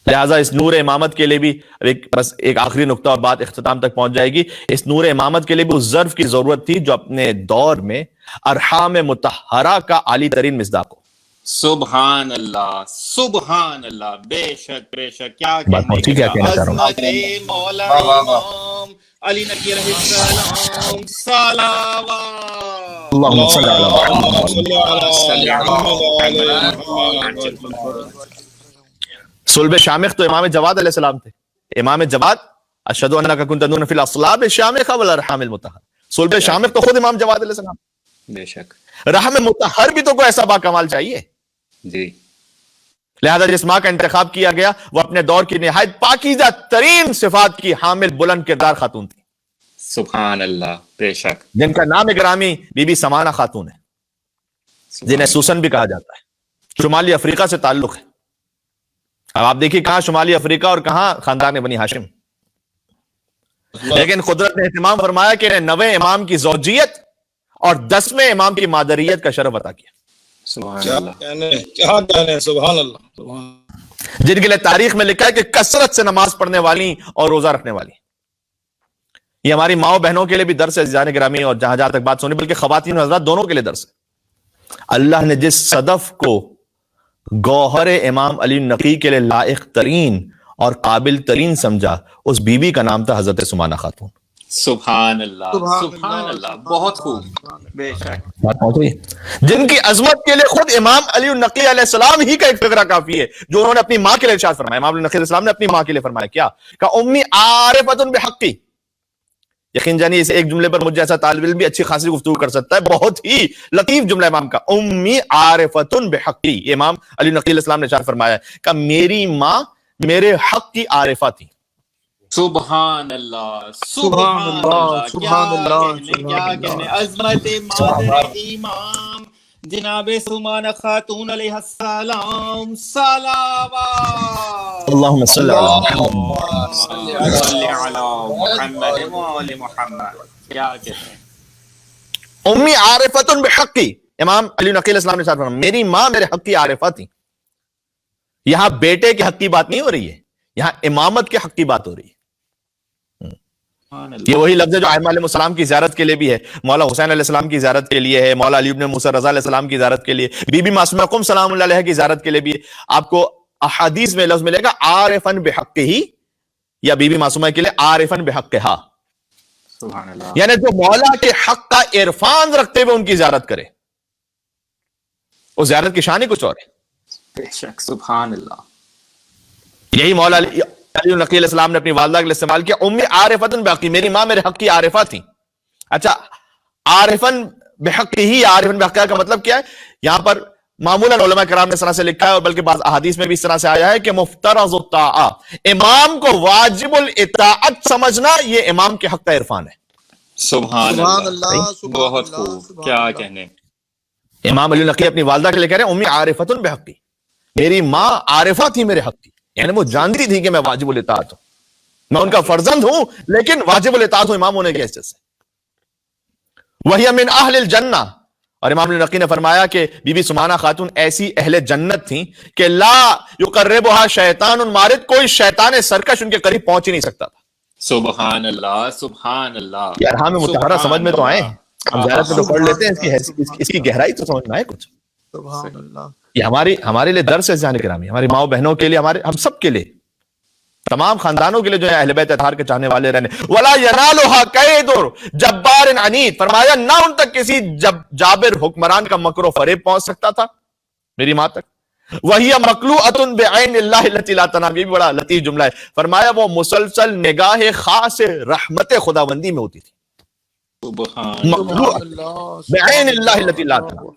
لہٰذا اس نور امامت کے لیے بھی بس ایک آخری نقطہ اور بات اختتام تک پہنچ جائے گی. اس نور امامت کے لیے بھی اس ظرف کی ضرورت تھی جو اپنے دور میں ارحام مطہرہ کا عالی ترین مصداق ہو. سبحان اللہ سبحان اللہ. بے شک بے شک. کیا عظمت مولا امام علی نقی علیہ السلام. صلوات اللہم صلی صلب شامخ تو امام جواد علیہ السلام تھے. امام جواد اشہد انک کنت تدعون فی الاصلاب شامخ والارحام المطہر. صلب شامخ تو خود امام جواد علیہ السلام. بے شک. رحم مطہر بھی تو کوئی ایسا با کمال چاہیے. جی. لہذا جس ماں کا انتخاب کیا گیا وہ اپنے دور کی نہایت پاکیزہ ترین صفات کی حامل بلند کردار خاتون تھی. سبحان اللہ. بے شک. جن کا نام گرامی بی بی سمانہ خاتون ہے, جنہیں سوسن بھی کہا جاتا ہے. شمالی افریقہ سے تعلق ہے. اب آپ دیکھیے کہاں شمالی افریقہ اور کہاں خاندان بنی ہاشم. لیکن قدرت نے اہتمام فرمایا کہ انہیں 9ویں امام کی زوجیت اور 10ویں امام کی مادریت کا شرف عطا کیا. سبحان اللہ. سبحان اللہ. جن کے لیے تاریخ میں لکھا ہے کہ کثرت سے نماز پڑھنے والی اور روزہ رکھنے والی. یہ ہماری ماؤں بہنوں کے لیے بھی درس ہے عزیزان گرامی, اور جہاں جہاں تک بات سنی, بلکہ خواتین و حضرات دونوں کے لیے درس ہے. اللہ نے جس صدف کو گوہر امام علی نقی کے لیے لائق ترین اور قابل ترین سمجھا, اس بی بی کا نام تھا حضرت سمانہ خاتون. سبحان اللہ سبحان اللہ. بہت خوب. بے شک. جن کی عظمت کے لیے خود امام علی النقی علیہ السلام ہی کا ایک فقرہ کافی ہے جو انہوں نے اپنی ماں کے لیے ارشاد فرمایا. امام علی نقی علیہ السلام نے اپنی ماں کے لیے فرمایا کیا کہ امی عارفۃ بحقی. یقین جانیے اس ایک جملے پر مجھے ایسا طالب علم بھی اچھی خاصی گفتگو کر سکتا ہے. بہت ہی لطیف جملہ امام کا, امی عارفۃ بحقی. یہ امام علی نقی علیہ السلام نے ارشاد فرمایا کہ میری ماں میرے حق کی عارفہ تھی. سبحان اللہ سبحان اللہ. کیا کہنے. عظمت مادر امام جناب سمانہ خاتون علیہ السلام. صلوات اللہم صلی علی محمد. کیا کہتے ہیں. امی عارفۃ بحقی. امام علی نقی علیہ السلام نے ارشاد فرمایا میری ماں میرے حق کی عارفہ تھی. یہاں بیٹے کے حق کی بات نہیں ہو رہی ہے, یہاں امامت کے حق کی بات ہو رہی ہے. یہ وہی لفظ ہے جو ائمہ علیہ السلام کی زیارت کے لیے بھی ہے, مولا حسین علیہ السلام کی زیارت کے لیے ہے, مولا علی ابن موسیٰ رضا علیہ السلام کی زیارت کے لیے, بی بی معصومہ قم سلام اللہ علیہ کی زیارت کے لیے بھی ہے. آپ کو احادیث میں لفظ ملے گا عارفن بحقہ, یا بی بی معصومہ کے لیے عارفن بحقہا. سبحان اللہ. یعنی جو مولا کے حق کا عرفان رکھتے ہوئے ان کی زیارت کرے, اس زیارت کی شان ہی کچھ اور ہے. بے شک. سبحان اللہ. یہی مولا علی نقی علیہ السلام نے اپنی والدہ کے لیے استعمال کیا امی عارفۃ بحقی. میری ماں میرے حق کی عارفہ تھی. اچھا, عارفن بحقی ہی, عارفن بحقی کا مطلب کیا ہے؟ یہاں پر معمولاً علماء کرام نے اس طرح سے لکھا ہے, اور بلکہ بعض احادیث میں بھی اس طرح سے آیا ہے کہ مفترض الطاعہ, امام کو واجب الاطاعت سمجھنا یہ امام کے حق کا عرفان ہے. سبحان اللہ. بہت خوب. کیا کہنے. امام علی نقی اپنی والدہ کے لیے کہہ رہے ہیں امی عارفۃ بحقی. میری ماں عارفہ تھی میرے حق کی, یعنی وہ جانتی تھی کہ میں واجب الاطاعت ہوں, میں ان کا فرزند ہوں, لیکن واجب الاطاعت ہوں امام ہونے کی حیثیت سے. وہی من اہل الجنہ, اور امام علی نقی نے فرمایا کہ بی بی سمانہ خاتون ایسی اہل جنت تھیں کہ لا یقربها شیطان مارد, کوئی شیطان سرکش ان کے قریب پہنچ ہی نہیں سکتا تھا. سبحان اللہ سبحان اللہ. یہ ارحام مطہرہ سمجھ میں تو آئے, ہم زیارت میں تو پڑھ لیتے ہیں, اس کی گہرائی تو سمجھ میں آئے کچھ. سبحان اللہ. یہ ہمارے لیے درس ہے جانے گرامی, ہماری ماؤں بہنوں کے لیے, ہم سب کے لیے, تمام خاندانوں کے لیے جو ہے اہل بیت اطہار کے چاہنے والے رہنے. وَلَا يَنَالُهَا كَيْدٌ جَبَّارٍ عَنِيدٍ. فرمایا نہ ان تک کسی جابر حکمران کا مکر و فریب پہنچ سکتا تھا میری ماں تک. وَهِيَ مَقْلُوعَةٌ بِعَيْنِ اللَّهِ الَّتِي لَا تَنَامُ. یہ بھی بڑا لطیف جملہ ہے. فرمایا وہ مسلسل نگاہ خاص رحمت خداوندی میں ہوتی تھی. مقلوعۃ بعین اللہ التی لا تنام.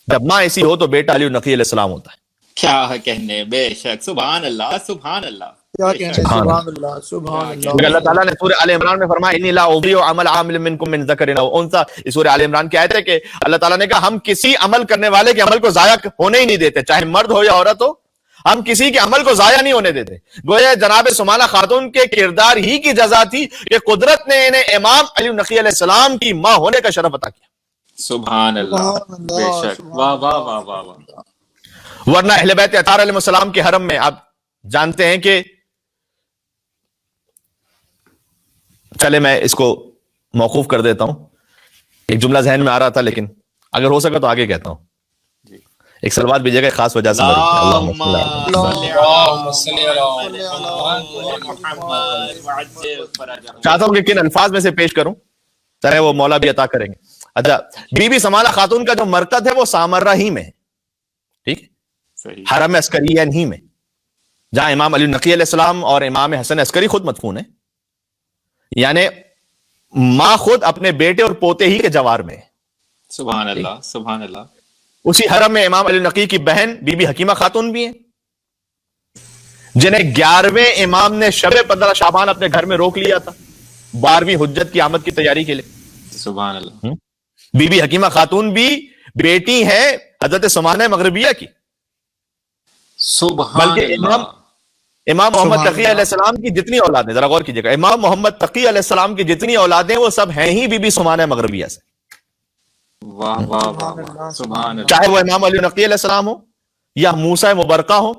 جب ماں ایسی ہو تو بیٹا علی نقی علیہ السلام ہوتا ہے. کیا کہنے. بے شک. سبحان اللہ سبحان اللہ. کیا کہنے. سبحان اللہ سبحان اللہ. اللہ تعالیٰ نے سورہ آل عمران میں فرمایا انی لا اضیع عمل عامل منکم من ذکر او انثی. اس سورہ آل عمران کی آیت ہے کہ اللہ تعالیٰ نے کہا ہم کسی عمل کرنے والے کے عمل کو ضائع ہونے ہی نہیں دیتے, چاہے مرد ہو یا عورت ہو, ہم کسی کے عمل کو ضائع نہیں ہونے دیتے. گویا جناب سمانہ خاتون کے کردار ہی کی جزا تھی کہ قدرت نے انہیں امام علی نقی علیہ السلام کی ماں ہونے کا شرف عطا کیا. سبحان اللہ. بے شک. واہ واہ واہ واہ واہ. ورنہ اہل بیت اطہار علیہ السلام کے حرم میں آپ جانتے ہیں کہ چلے میں اس کو موقوف کر دیتا ہوں. ایک جملہ ذہن میں آ رہا تھا لیکن اگر ہو سکا تو آگے کہتا ہوں. ایک سلوات بھیجیے گا خاص وجہ سے. چاہتا ہوں کہ کن الفاظ میں سے پیش کروں چاہے وہ مولا بھی عطا کریں گے. اچھا, بی بی سمانہ خاتون کا جو مرکز ہے وہ سامرہ ہی میں ہے, ٹھیک, حرم عسکریین ہی میں, جہاں امام علی نقی علیہ السلام اور امام حسن عسکری خود مدفون ہیں. یعنی ماں خود اپنے بیٹے اور پوتے ہی کے جوار میں ہے. سبحان اللہ سبحان اللہ. اسی حرم میں امام علی نقی کی بہن بی بی حکیمہ خاتون بھی ہیں, جنہیں 11ویں امام نے شب 15 شعبان اپنے گھر میں روک لیا تھا 12ویں حجت کی آمد کی تیاری کے لیے. سبحان اللہ. بی بی حکیمہ خاتون بھی بیٹی ہے حضرت سمانہ مغربیہ کی. سبحان بلکہ اللہ. امام محمد تقی علیہ السلام کی جتنی اولادیں, ذرا غور کیجیے گا, امام محمد تقی علیہ السلام کی جتنی اولادیں وہ سب ہیں ہی بی بی سمانہ مغربیہ سے. واہ واہ واہ واہ. سبحان اللہ. چاہے وہ امام علی نقی علیہ السلام ہو یا موسیٰ مبرکہ ہو,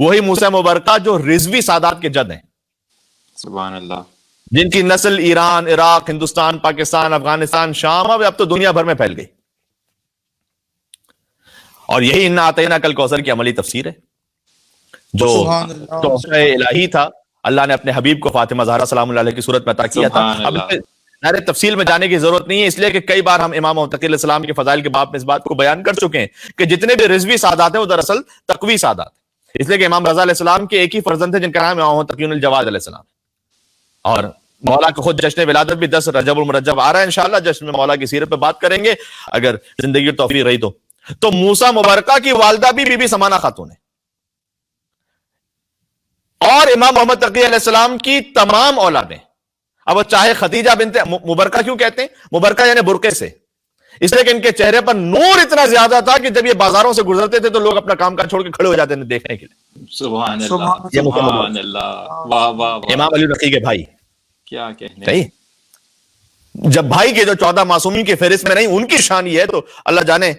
وہی موسیٰ مبرکہ جو رضوی سادات کے جد ہیں, سبحان اللہ. جن کی نسل ایران, عراق, ہندوستان, پاکستان, افغانستان, شام, اب تو دنیا بھر میں پھیل گئی. اور یہی انا اعطیناک الکوثر کی عملی تفسیر ہے, جو تحفہ الہی تھا اللہ نے اپنے حبیب کو فاطمہ زہرا سلام اللہ علیہ کی صورت میں عطا کیا تھا. اب نارے تفصیل میں جانے کی ضرورت نہیں ہے, اس لیے کہ کئی بار ہم امام محمد تقی علیہ السلام کے فضائل کے باب میں اس بات کو بیان کر چکے ہیں کہ جتنے بھی رضوی سادات ہیں وہ دراصل تقوی سادات ہیں. اس لیے کہ امام رضا علیہ السلام کے ایک ہی فرزند تھے جن کا نام امام محمد تقی الجواد علیہ السلام, اور مولا کا خود جشن ولادت بھی 10 رجب المرجب آ رہا ہے انشاءاللہ. جشن میں مولا کی سیرت پہ بات کریں گے اگر زندگی اور توفیق رہی تو موسیٰ مبارکہ کی والدہ بھی بی بی سمانہ خاتون ہے, اور امام محمد تقی علیہ السلام کی تمام اولادیں, اب وہ چاہے خدیجہ بنت مبرکہ, کیوں کہتے ہیں مبرکہ یعنی برقع سے, اس لیے کہ ان کے چہرے پر نور اتنا زیادہ تھا کہ جب یہ بازاروں سے گزرتے تھے تو لوگ اپنا کام کاج چھوڑ کے کھڑے ہو جاتے تھے دیکھنے کے لیے. سبحان اللہ سبحان اللہ. واہ واہ. امام علی نقی کے بھائی, کیا کہنے. صحیح, جب بھائی کے جو 14 معصومین کی فہرست میں نہیں, ان کی شان یہ ہے تو اللہ جانے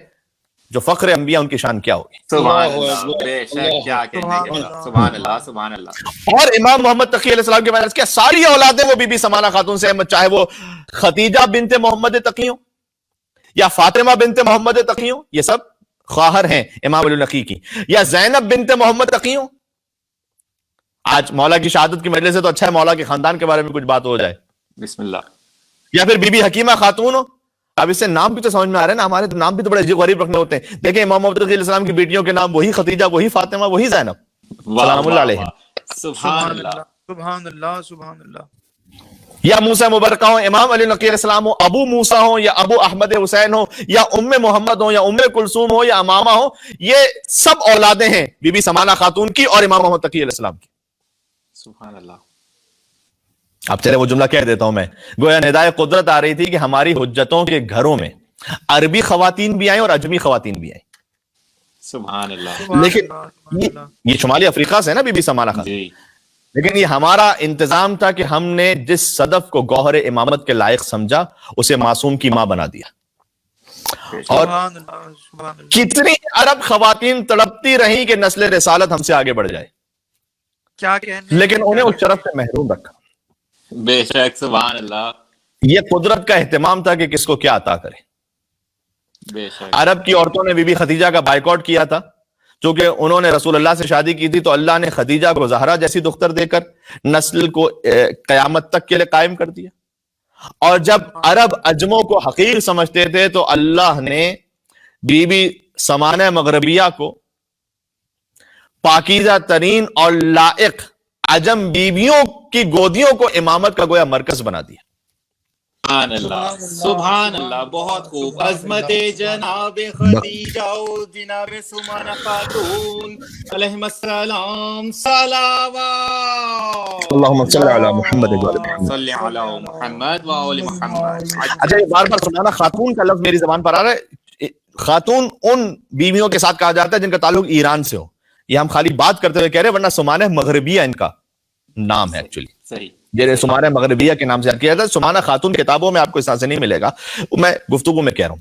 جو فخر انبیاء ان کی شان کیا ہوگی. سبحان اللہ. بے شک کیا کہنے. سبحان اللہ سبحان اللہ. اور امام محمد تقی علیہ السلام کے بعد کیا ساری اولادیں وہ بی بی سمانہ خاتون سے, چاہے وہ خدیجہ بنت محمد تقی ہوں یا فاطمہ بنت محمد تقی ہوں, یہ سب خواہر ہیں امام علی نقی کی, یا زینب بنت محمد تقی ہوں. آج مولا کی شہادت کی مجلس سے تو اچھا ہے مولا کے خاندان کے بارے میں کچھ بات ہو جائے. بسم اللہ. یا پھر بی بی حکیمہ خاتون ہو. اب اس سے نام بھی تو سمجھ میں آ رہا ہے نا, ہمارے نام بھی تو بڑے عجیب غریب رکھنے ہوتے ہیں. دیکھیں امام محمد تقی علیہ السلام کی بیٹیوں کے نام وہی خدیجہ, وہی فاطمہ, وہی زینب سلام اللہ علیہ. سبحان اللہ سبحان اللہ سبحان اللہ. یا موسیٰ مبرکہ ہو, امام علی نقی علیہ السلام ہو, ابو موسیٰ ہو یا ابو احمد حسین ہو, یا ام محمد ہو یا ام کلثوم ہو یا امامہ ہو, یہ سب اولادیں ہیں بی بی سمانہ خاتون کی اور امام محمد تقی علیہ السلام کی. سبحان اللہ. اب چلے وہ جملہ کہہ دیتا ہوں میں, گویا ندائے قدرت آ رہی تھی کہ ہماری حجتوں کے گھروں میں عربی خواتین بھی آئیں اور اجمی خواتین بھی آئیں. سبحان اللہ. لیکن یہ شمالی افریقہ سے ہے نا بی بی سمانہ خاتون, لیکن یہ ہمارا انتظام تھا کہ ہم نے جس صدف کو گوہر امامت کے لائق سمجھا اسے معصوم کی ماں بنا دیا. اور کتنی عرب خواتین تڑپتی رہیں کہ نسل رسالت ہم سے آگے بڑھ جائے, کیا کہنے, لیکن انہیں اس شرف سے محروم رکھا. بے شک سبحان اللہ. یہ قدرت کا اہتمام تھا کہ کس کو کیا عطا کرے. بے شک. عرب کی عورتوں نے بی بی خدیجہ کا بائیکاٹ کیا تھا, چونکہ انہوں نے رسول اللہ سے شادی کی تھی, تو اللہ نے خدیجہ کو زہرا جیسی دختر دے کر نسل کو قیامت تک کے لیے قائم کر دیا. اور جب عرب عجموں کو حقیر سمجھتے تھے تو اللہ نے بی بی سمانہ مغربیہ کو پاکیزہ ترین اور لائق عجم بیویوں کی گودیوں کو امامت کا گویا مرکز بنا دیا. سبحان اللہ سبحان اللہ. بہت خوب. عظمت جناب خدیجہ و جناب سمانہ خاتون علیہم السلام. صلوات اللہم صلی علی محمد و علی محمد. صلی علی محمد و آل محمد. اچھا, یہ بار بار سمانہ خاتون کا لفظ میری زبان پر آ رہا ہے. خاتون ان بیویوں کے ساتھ کہا جاتا ہے جن کا تعلق ایران سے ہو. یہ ہم خالی بات کرتے ہوئے کہہ رہے ہیں, ورنہ سمانہ مغربیہ ان کا نام ہے ایکچولی. صحیح. جنہیں سمانہ مغربیہ کے نام سے یاد کیا جاتا ہے. سمانہ خاتون کتابوں میں آپ کو اس طرح سے نہیں ملے گا, میں گفتگو میں کہہ رہا ہوں.